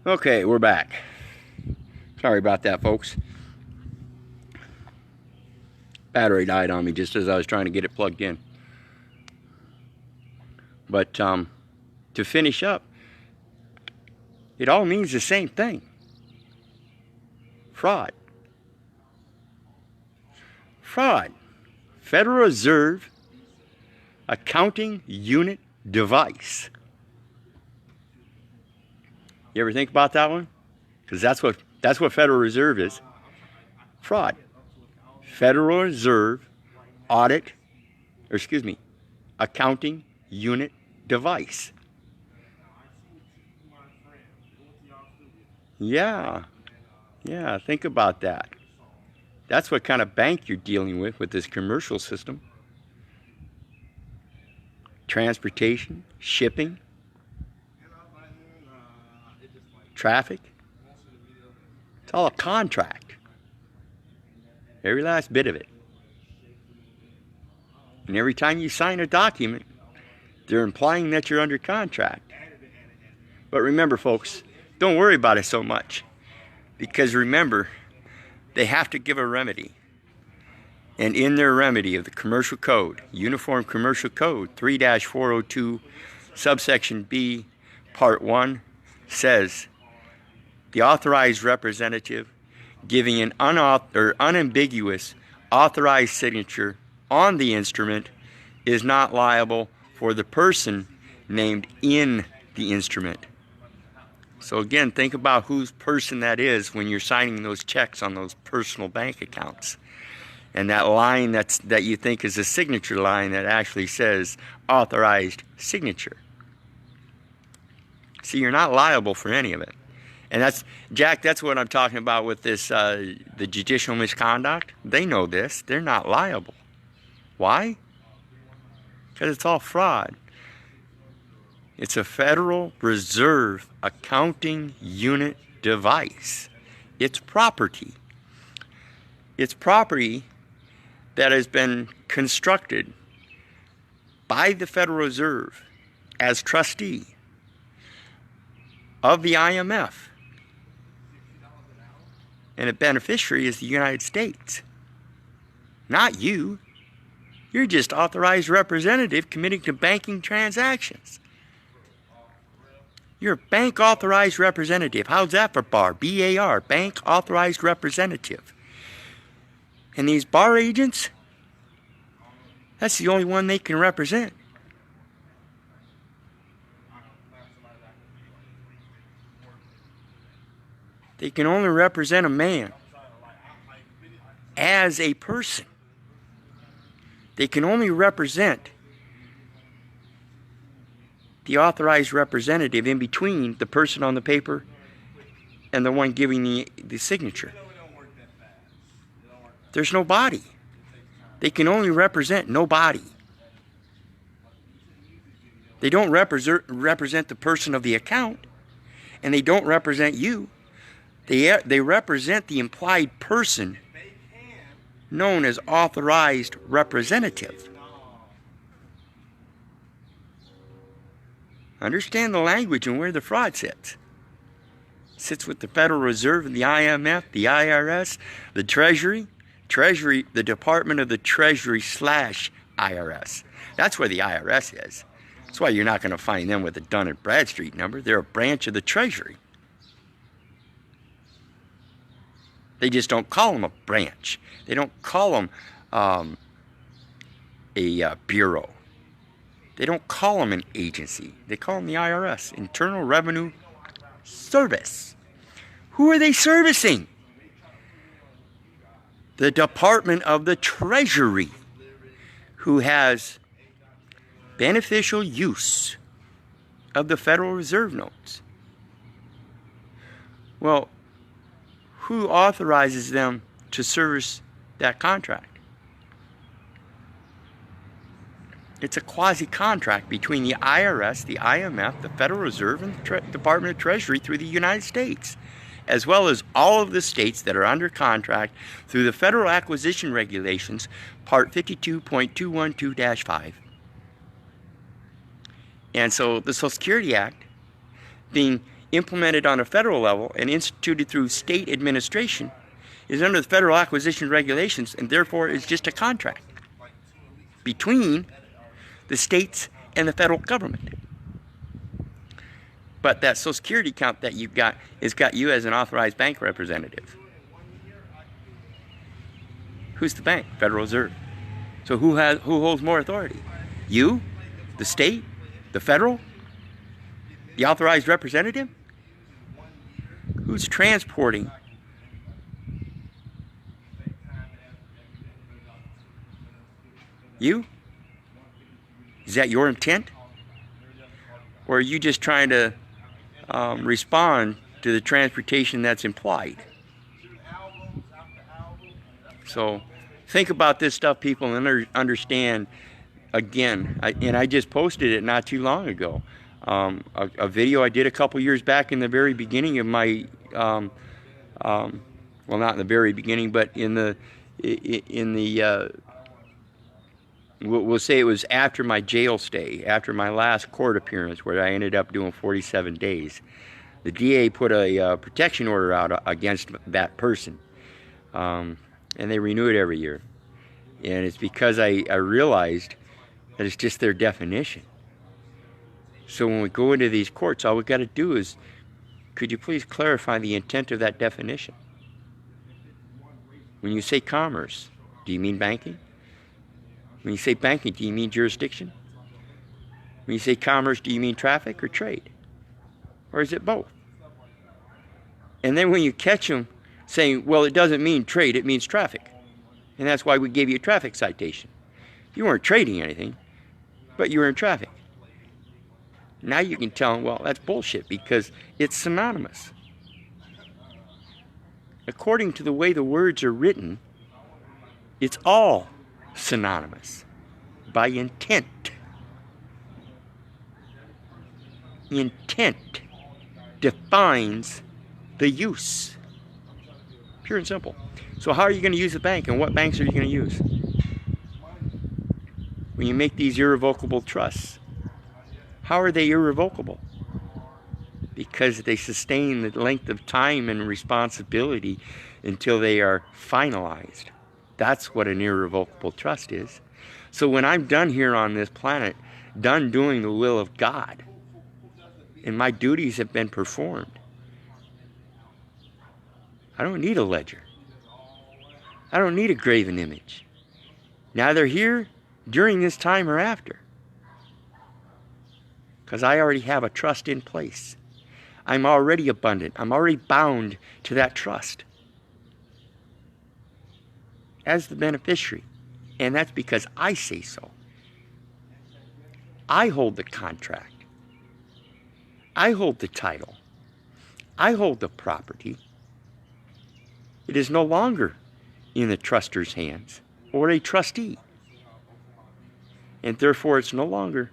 Okay, we're back. Sorry about that, folks. Battery died on me just as I was trying to get it plugged in. But to finish up, it all means the same thing. Fraud. Fraud. Federal Reserve Accounting Unit Device. You ever think about that one? Because that's what Federal Reserve is. Fraud. Federal Reserve Accounting Unit Device. Yeah, think about that. That's what kind of bank you're dealing with this commercial system. Transportation, shipping, traffic. It's all a contract. Every last bit of it. And every time you sign a document, they're implying that you're under contract. But remember, folks, don't worry about it so much. Because remember, they have to give a remedy. And in their remedy of the Commercial Code, Uniform Commercial Code 3-402, subsection B, part 1, says the authorized representative giving an unambiguous authorized signature on the instrument is not liable for the person named in the instrument. So again, think about whose person that is when you're signing those checks on those personal bank accounts. And that line that you think is a signature line that actually says authorized signature. See, you're not liable for any of it. And that's what I'm talking about with this, the judicial misconduct. They know this. They're not liable. Why? Because it's all fraud. It's a Federal Reserve Accounting Unit Device. It's property. It's property that has been constructed by the Federal Reserve as trustee of the IMF. And a beneficiary is the United States. Not you. You're just authorized representative committing to banking transactions. You're a bank authorized representative. How's that for BAR? B-A-R, bank authorized representative. And these bar agents, that's the only one they can represent. They can only represent a man as a person. They can only represent the authorized representative in between the person on the paper and the one giving the signature. There's no body. They can only represent no body. They don't represent the person of the account, and they don't represent you. They represent the implied person known as authorized representative. Understand the language and where the fraud sits. It sits with the Federal Reserve and the IMF, the IRS, the Treasury, the Department of the Treasury / IRS. That's where the IRS is. That's why you're not going to find them with a Dun & Bradstreet number. They're a branch of the Treasury. They just don't call them a branch. They don't call them a bureau. They don't call them an agency. They call them the IRS, Internal Revenue Service. Who are they servicing? The Department of the Treasury, who has beneficial use of the Federal Reserve notes. Well, who authorizes them to service that contract? It's a quasi-contract between the IRS, the IMF, the Federal Reserve, and the Department of Treasury through the United States, as well as all of the states that are under contract through the Federal Acquisition Regulations, Part 52.212-5. And so the Social Security Act, being implemented on a federal level and instituted through state administration is under the Federal Acquisition Regulations, and therefore is just a contract between the states and the federal government. But that Social Security account that you've got has got you as an authorized bank representative. Who's the bank? Federal Reserve. So who holds more authority? You? The state? The federal? The authorized representative? Who's transporting? You? Is that your intent? Or are you just trying to respond to the transportation that's implied? So think about this stuff, people, and understand, again, and I just posted it not too long ago, a video I did a couple years back in the very beginning of my, well, not in the very beginning, but in the we'll say it was after my jail stay, after my last court appearance, where I ended up doing 47 days. The DA put a protection order out against that person, and they renew it every year. And it's because I realized that it's just their definition. So when we go into these courts, all we got to do is, could you please clarify the intent of that definition? When you say commerce, do you mean banking? When you say banking, do you mean jurisdiction? When you say commerce, do you mean traffic or trade? Or is it both? And then when you catch them saying, well, it doesn't mean trade, it means traffic. And that's why we gave you a traffic citation. You weren't trading anything, but you were in traffic. Now you can tell them, well, that's bullshit, because it's synonymous. According to the way the words are written, it's all synonymous by intent. Intent defines the use. Pure and simple. So how are you going to use the bank, and what banks are you going to use? When you make these irrevocable trusts, how are they irrevocable? Because they sustain the length of time and responsibility until they are finalized. That's what an irrevocable trust is. So when I'm done here on this planet, done doing the will of God, and my duties have been performed, I don't need a ledger. I don't need a graven image. Neither here, during this time, or after. Because I already have a trust in place. I'm already abundant. I'm already bound to that trust as the beneficiary. And that's because I say so. I hold the contract. I hold the title. I hold the property. It is no longer in the truster's hands or a trustee. And therefore it's no longer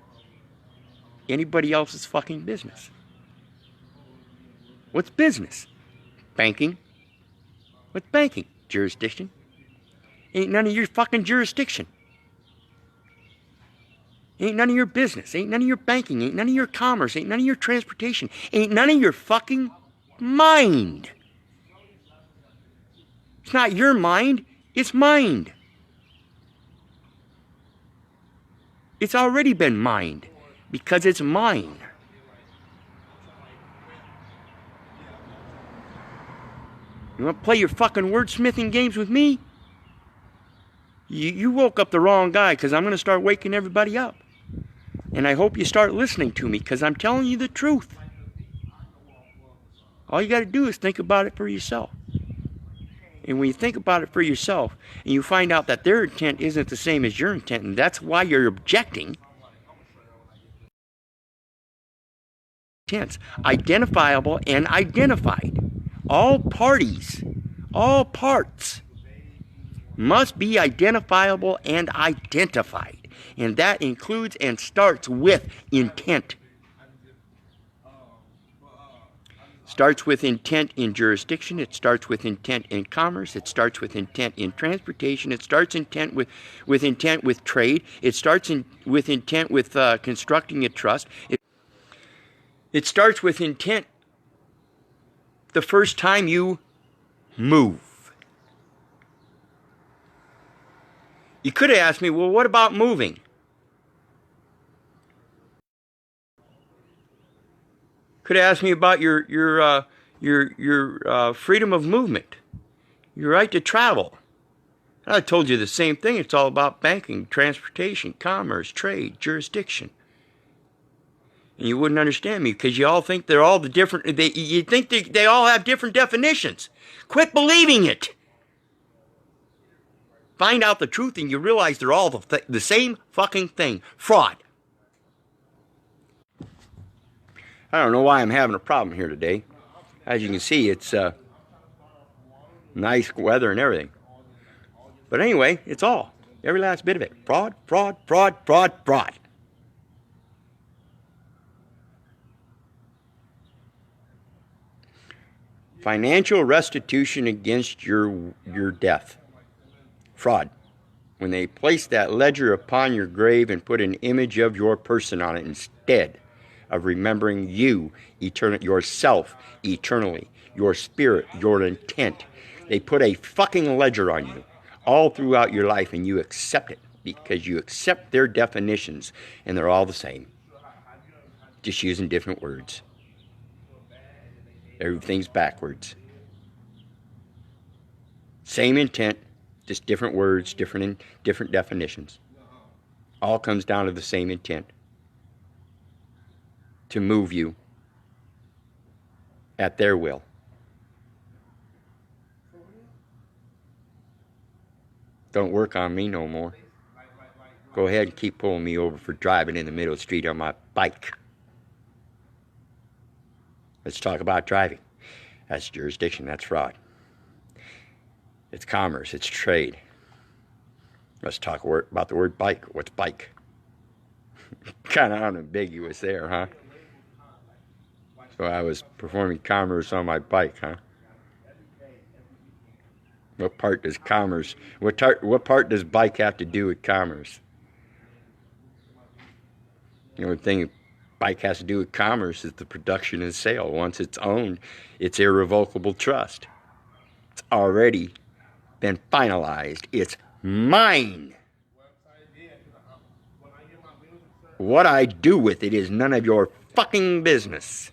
anybody else's fucking business. What's business? Banking. What's banking? Jurisdiction. Ain't none of your fucking jurisdiction. Ain't none of your business. Ain't none of your banking. Ain't none of your commerce. Ain't none of your transportation. Ain't none of your fucking mind. It's not your mind. It's mind. It's already been mined because it's mine. You want to play your fucking wordsmithing games with me? You woke up the wrong guy, because I'm going to start waking everybody up. And I hope you start listening to me, because I'm telling you the truth. All you got to do is think about it for yourself. And when you think about it for yourself, and you find out that their intent isn't the same as your intent, and that's why you're objecting, intents, identifiable and identified. All parties, all parts must be identifiable and identified. And that includes and starts with intent. Starts with intent in jurisdiction. It starts with intent in commerce. It starts with intent in transportation. It starts intent with intent with trade. It starts with intent with constructing a trust. It starts with intent the first time you move. You could have asked me, well, what about moving? Could have asked me about your freedom of movement, your right to travel. I told you the same thing. It's all about banking, transportation, commerce, trade, jurisdiction. And you wouldn't understand me because you all think they're all the different. You think they all have different definitions. Quit believing it. Find out the truth and you realize they're all the same fucking thing. Fraud. I don't know why I'm having a problem here today. As you can see, it's nice weather and everything. But anyway, it's all. Every last bit of it. Fraud, fraud, fraud, fraud, fraud. Financial restitution against your death. Fraud. When they place that ledger upon your grave and put an image of your person on it instead of remembering you, yourself eternally, your spirit, your intent. They put a fucking ledger on you all throughout your life and you accept it because you accept their definitions and they're all the same. Just using different words. Everything's backwards. Same intent, just different words, different definitions. All comes down to the same intent. To move you at their will. Don't work on me no more. Go ahead and keep pulling me over for driving in the middle of the street on my bike. Let's talk about driving. That's jurisdiction, that's fraud. It's commerce, it's trade. Let's talk about the word bike. What's bike? Kind of unambiguous there, huh? So I was performing commerce on my bike, huh? What part does commerce, what part does bike have to do with commerce? The only thing bike has to do with commerce is the production and sale. Once it's owned, it's irrevocable trust. It's already been finalized. It's mine. What I do with it is none of your fucking business.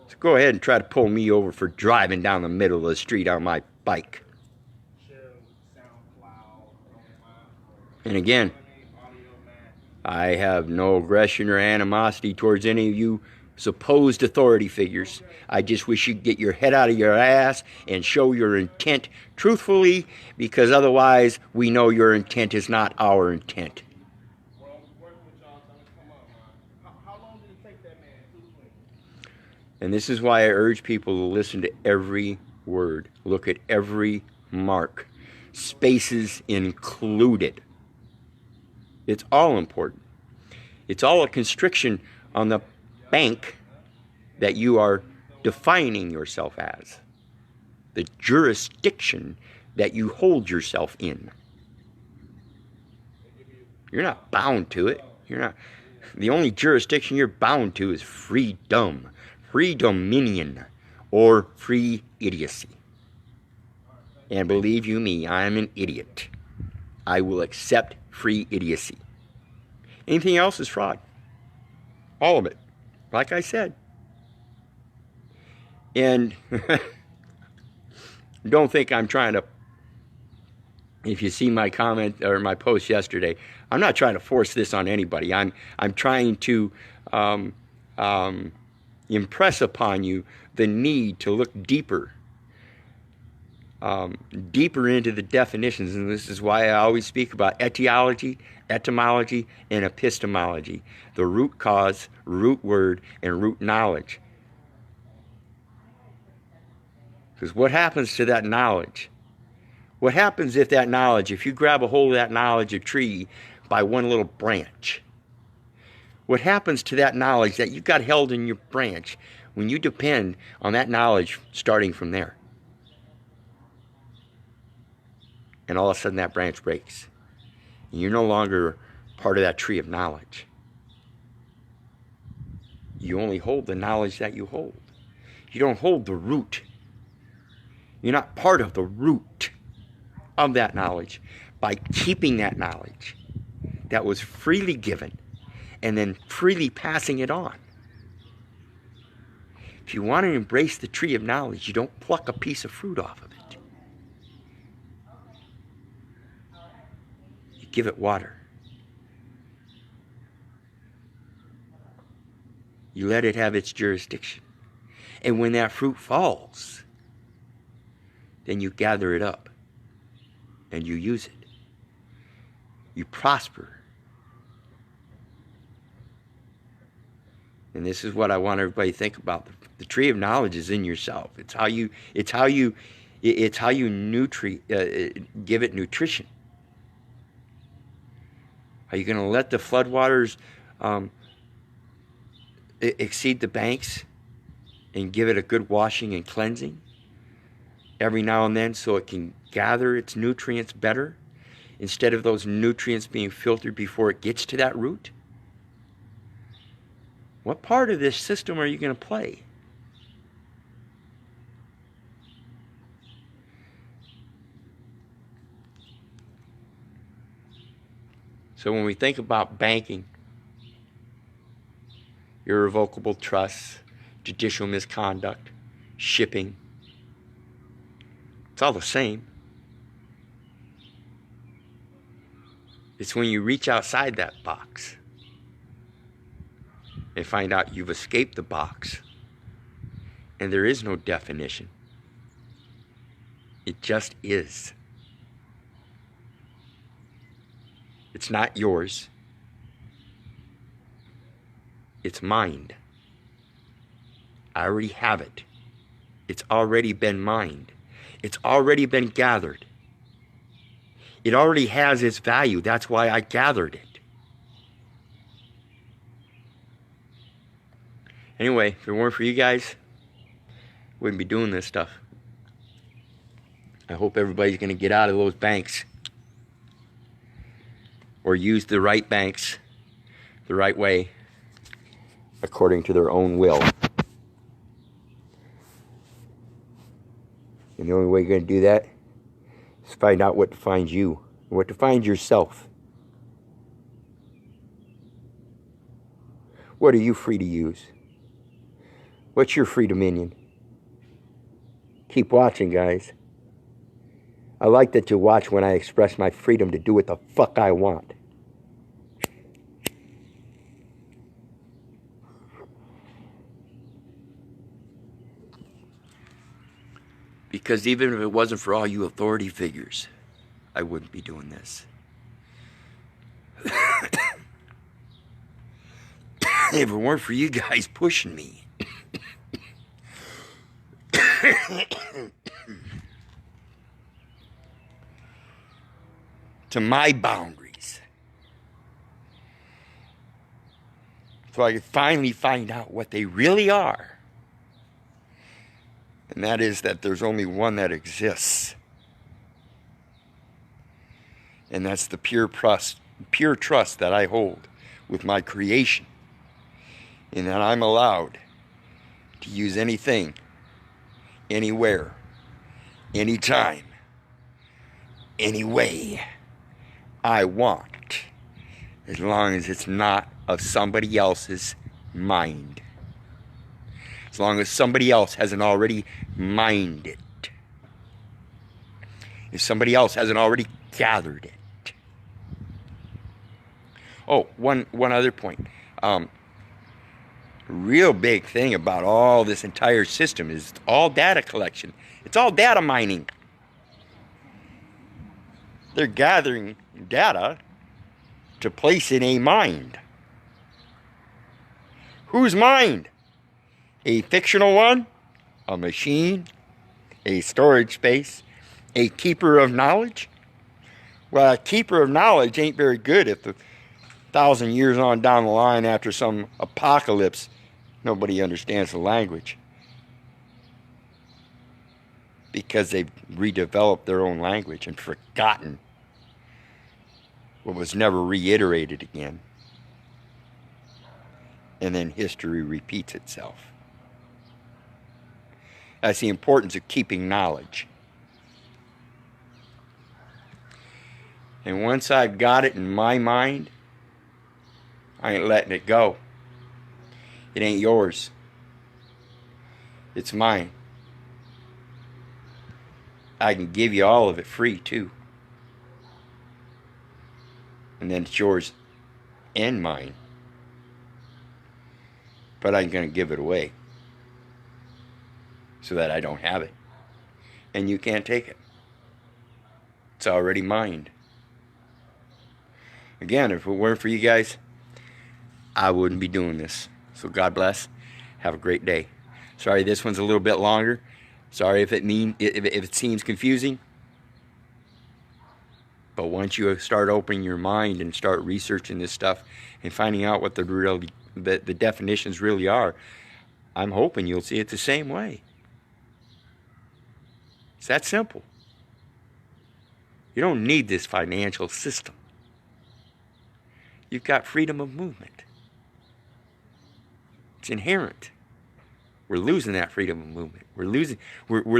So go ahead and try to pull me over for driving down the middle of the street on my bike. And again, I have no aggression or animosity towards any of you supposed authority figures. I just wish you'd get your head out of your ass and show your intent truthfully, because otherwise we know your intent is not our intent. And this is why I urge people to listen to every word. Look at every mark. Spaces included. It's all important. It's all a constriction on the bank that you are defining yourself as. The jurisdiction that you hold yourself in. You're not bound to it. You're not. The only jurisdiction you're bound to is freedom, free dominion, or free idiocy. And believe you me, I am an idiot. I will accept free idiocy. Anything else is fraud. All of it. Like I said. And don't think I'm trying to, if you see my comment or my post yesterday, I'm not trying to force this on anybody. I'm trying to impress upon you the need to look deeper into the definitions, and this is why I always speak about etiology, etymology, and epistemology. The root cause, root word, and root knowledge. Because what happens to that knowledge? What happens if that knowledge, if you grab a hold of that knowledge of tree by one little branch? What happens to that knowledge that you got held in your branch when you depend on that knowledge starting from there? And all of a sudden that branch breaks. And you're no longer part of that tree of knowledge. You only hold the knowledge that you hold. You don't hold the root. You're not part of the root of that knowledge by keeping that knowledge that was freely given and then freely passing it on. If you want to embrace the tree of knowledge, you don't pluck a piece of fruit off of it. You give it water. You let it have its jurisdiction. And when that fruit falls, then you gather it up and you use it. You prosper. And this is what I want everybody to think about. The tree of knowledge is in yourself. It's how you give it nutrition. Are you going to let the floodwaters exceed the banks and give it a good washing and cleansing every now and then so it can gather its nutrients better instead of those nutrients being filtered before it gets to that root? What part of this system are you going to play? So when we think about banking, irrevocable trusts, judicial misconduct, shipping, it's all the same. It's when you reach outside that box and find out you've escaped the box and there is no definition. It just is. It's not yours. It's mined. I already have it. It's already been mined. It's already been gathered. It already has its value. That's why I gathered it. Anyway, if it weren't for you guys, I wouldn't be doing this stuff. I hope everybody's going to get out of those banks or use the right banks the right way according to their own will. And the only way you're going to do that is find out what defines you, what defines yourself. What are you free to use? What's your free dominion? Keep watching, guys. I like that you watch when I express my freedom to do what the fuck I want. Because even if it wasn't for all you authority figures, I wouldn't be doing this. If it weren't for you guys pushing me to my boundaries, so I could finally find out what they really are. And that is that there's only one that exists. And that's the pure trust that I hold with my creation. And that I'm allowed to use anything, anywhere, anytime, any way I want, as long as it's not of somebody else's mind. As long as somebody else hasn't already mined it. If somebody else hasn't already gathered it. Oh, one other point. Real big thing about all this entire system is all data collection. It's all data mining. They're gathering data to place in a mind. Whose mind? A fictional one? A machine? A storage space? A keeper of knowledge? Well, a keeper of knowledge ain't very good if 1,000 years on down the line after some apocalypse, nobody understands the language. Because they've redeveloped their own language and forgotten what was never reiterated again. and then history repeats itself. That's the importance of keeping knowledge. And once I've got it in my mind, I ain't letting it go. It ain't yours. It's mine. I can give you all of it free too. And then it's yours and mine. But I'm going to give it away so that I don't have it. And you can't take it. It's already mine. Again, if it weren't for you guys, I wouldn't be doing this. So God bless. Have a great day. Sorry this one's a little bit longer. Sorry if it seems confusing. But once you start opening your mind and start researching this stuff and finding out what the definitions really are, I'm hoping you'll see it the same way. It's that simple. You don't need this financial system. You've got freedom of movement. It's inherent. We're losing that freedom of movement. We're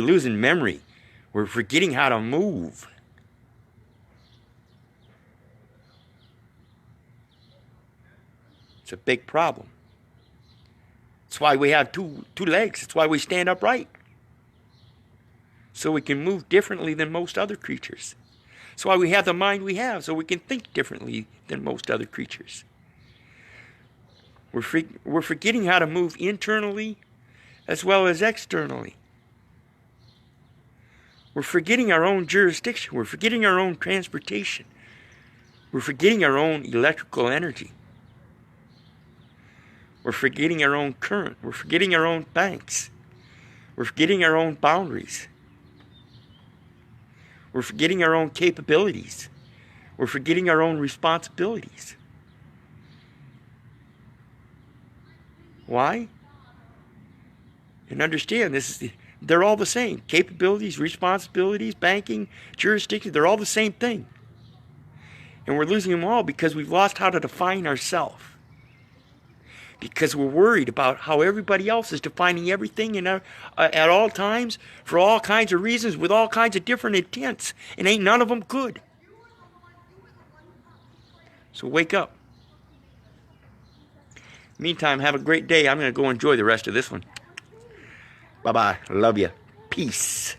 losing memory. We're forgetting how to move. It's a big problem. That's why we have two legs. That's why we stand upright. So we can move differently than most other creatures. That's why we have the mind we have, so we can think differently than most other creatures. We're forgetting how to move internally as well as externally. We're forgetting our own jurisdiction. We're forgetting our own transportation. We're forgetting our own electrical energy. We're forgetting our own current. We're forgetting our own banks. We're forgetting our own boundaries. We're forgetting our own capabilities. We're forgetting our own responsibilities. Why? And understand, they're all the same. Capabilities, responsibilities, banking, jurisdiction, they're all the same thing. And we're losing them all because we've lost how to define ourselves. Because we're worried about how everybody else is defining everything at all times, for all kinds of reasons, with all kinds of different intents. And ain't none of them good. So wake up. Meantime, have a great day. I'm going to go enjoy the rest of this one. Bye-bye. Love you. Peace.